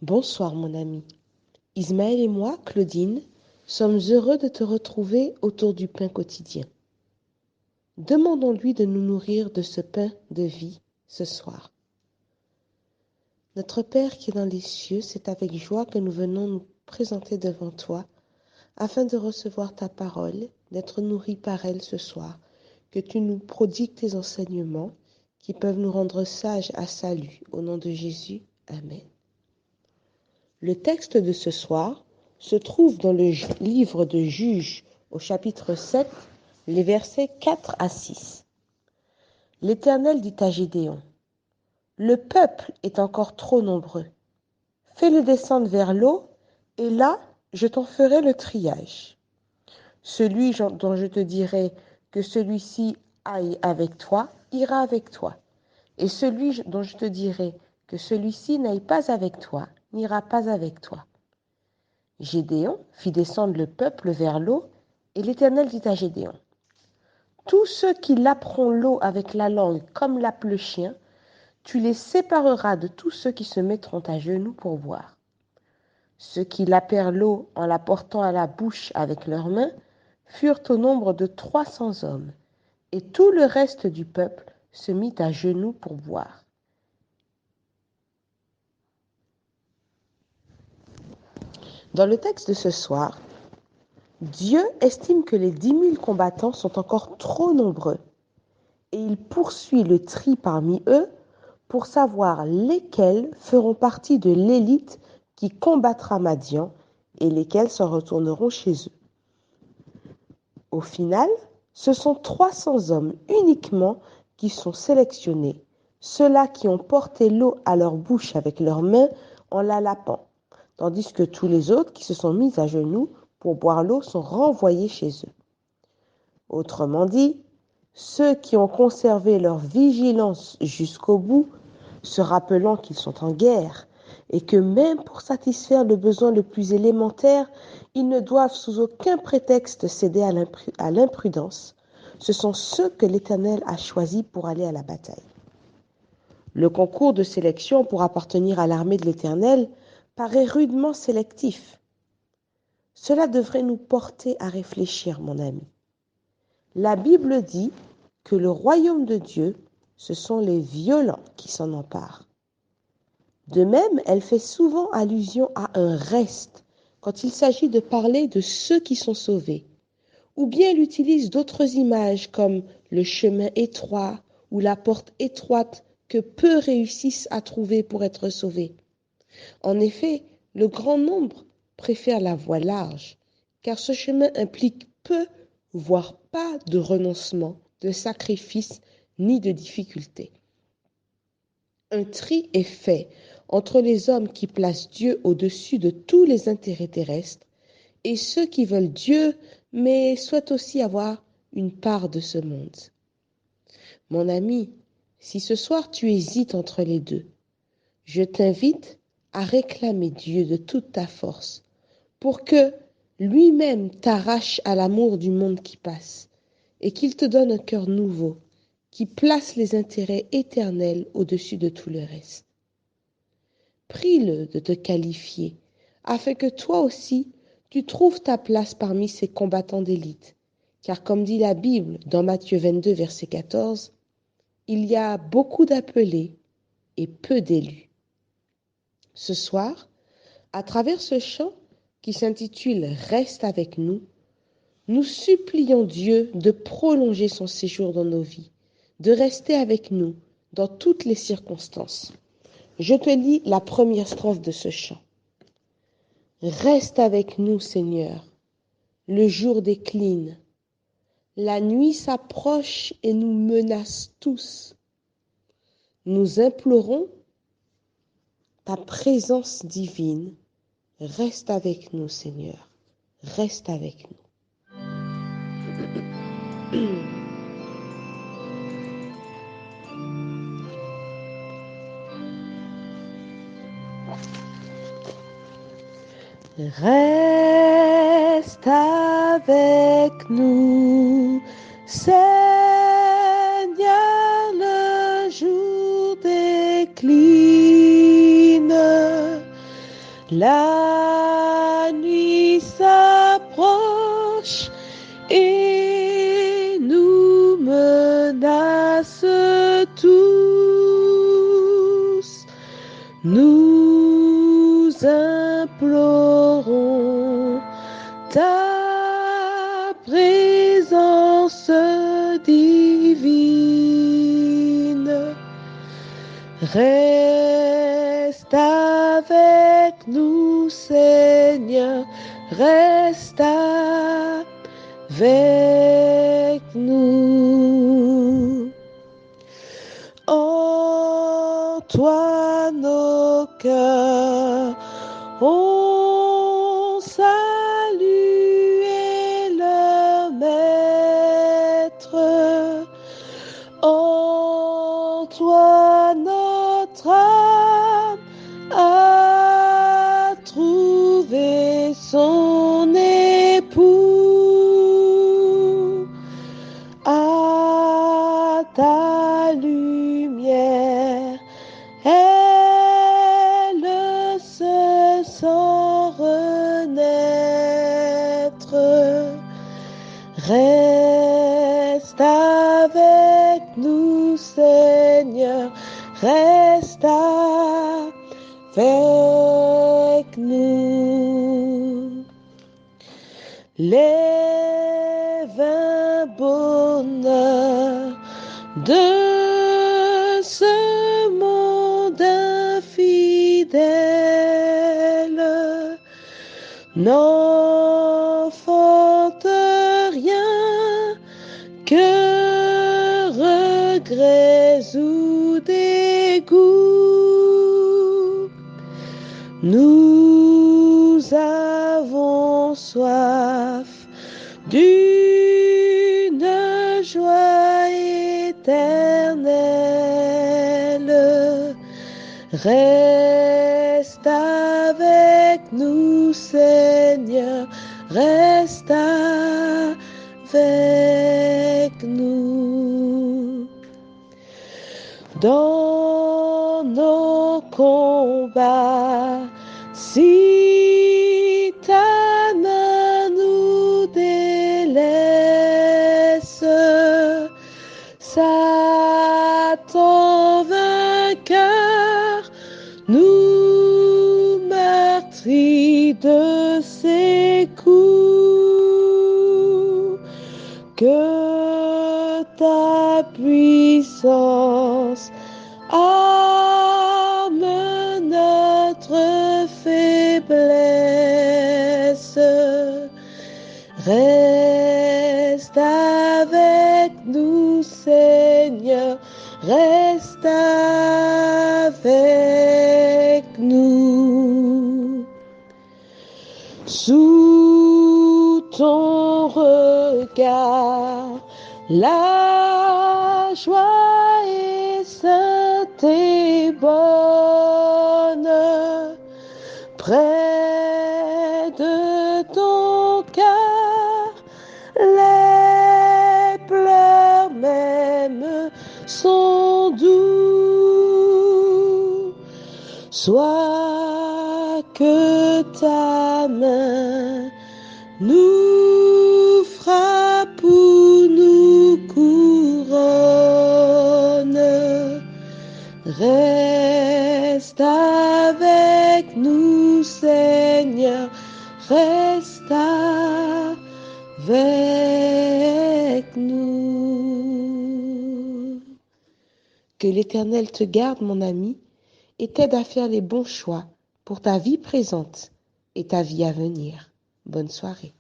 Bonsoir mon ami. Ismaël et moi, Claudine, sommes heureux de te retrouver autour du pain quotidien. Demandons-lui de nous nourrir de ce pain de vie ce soir. Notre Père qui est dans les cieux, c'est avec joie que nous venons nous présenter devant toi afin de recevoir ta parole, d'être nourris par elle ce soir, que tu nous prodigues tes enseignements qui peuvent nous rendre sages à salut. Au nom de Jésus, Amen. Le texte de ce soir se trouve dans le livre de Juges au chapitre 7, les versets 4 à 6. L'Éternel dit à Gédéon, « Le peuple est encore trop nombreux. Fais-le descendre vers l'eau, et là, je t'en ferai le triage. Celui dont je te dirai que celui-ci aille avec toi, ira avec toi. Et celui dont je te dirai que celui-ci n'aille pas avec toi, n'ira pas avec toi. » Gédéon fit descendre le peuple vers l'eau, et l'Éternel dit à Gédéon, « Tous ceux qui laperont l'eau avec la langue comme lappe le chien, tu les sépareras de tous ceux qui se mettront à genoux pour boire. Ceux qui lapèrent l'eau en la portant à la bouche avec leurs mains furent au nombre de 300 hommes, et tout le reste du peuple se mit à genoux pour boire. » Dans le texte de ce soir, Dieu estime que les 10 000 combattants sont encore trop nombreux et il poursuit le tri parmi eux pour savoir lesquels feront partie de l'élite qui combattra Madian et lesquels s'en retourneront chez eux. Au final, ce sont 300 hommes uniquement qui sont sélectionnés, ceux-là qui ont porté l'eau à leur bouche avec leurs mains en la lapant, tandis que tous les autres qui se sont mis à genoux pour boire l'eau sont renvoyés chez eux. Autrement dit, ceux qui ont conservé leur vigilance jusqu'au bout, se rappelant qu'ils sont en guerre et que même pour satisfaire le besoin le plus élémentaire, ils ne doivent sous aucun prétexte céder à l'imprudence, ce sont ceux que l'Éternel a choisis pour aller à la bataille. Le concours de sélection pour appartenir à l'armée de l'Éternel paraît rudement sélectif. Cela devrait nous porter à réfléchir, mon ami. La Bible dit que le royaume de Dieu, ce sont les violents qui s'en emparent. De même, elle fait souvent allusion à un reste quand il s'agit de parler de ceux qui sont sauvés. Ou bien elle utilise d'autres images comme le chemin étroit ou la porte étroite que peu réussissent à trouver pour être sauvés. En effet, le grand nombre préfère la voie large, car ce chemin implique peu, voire pas de renoncement, de sacrifice, ni de difficulté. Un tri est fait entre les hommes qui placent Dieu au-dessus de tous les intérêts terrestres et ceux qui veulent Dieu, mais souhaitent aussi avoir une part de ce monde. Mon ami, si ce soir tu hésites entre les deux, je t'invite à réclamer Dieu de toute ta force pour que lui-même t'arrache à l'amour du monde qui passe et qu'il te donne un cœur nouveau qui place les intérêts éternels au-dessus de tout le reste. Prie-le de te qualifier afin que toi aussi tu trouves ta place parmi ces combattants d'élite, car comme dit la Bible dans Matthieu 22, verset 14, il y a beaucoup d'appelés et peu d'élus. Ce soir, à travers ce chant qui s'intitule « Reste avec nous », nous supplions Dieu de prolonger son séjour dans nos vies, de rester avec nous dans toutes les circonstances. Je te lis la première strophe de ce chant. « Reste avec nous, Seigneur, le jour décline, la nuit s'approche et nous menace tous. Nous implorons ta présence divine. Reste avec nous, Seigneur. Reste avec nous. » Reste avec nous, Seigneur, le jour décline, La nuit s'approche et nous menace tous. Nous implorons ta présence divine. Reste avec nous, Seigneur, reste avec nous. En toi nos cœurs ont salué leur Maître. En toi notre âme a trouvé son époux. À ta lumière, elle se sent renaître. Reste avec nous, Seigneur, reste avec nous. Lève un bonheur de ce monde infidèle. N'enfante rien que regrets ou dégoûts. Nous avons soif d'une joie éternelle. Reste avec nous, Seigneur, reste avec nous. Dans nos combats, si ta main nous délaisse, Satan vainqueur nous meurtrit de ses coups. Que ta puissance arme notre faiblesse. Reste avec nous, Seigneur, reste avec nous. Sous ton regard, la joie est sainte et bonne. Près de ton cœur, les pleurs même sont doux. Soit que ta main nous frappe ou nous couronne. Reste avec nous, Seigneur, reste avec nous. Que l'Éternel te garde, mon ami, et t'aide à faire les bons choix pour ta vie présente et ta vie à venir. Bonne soirée.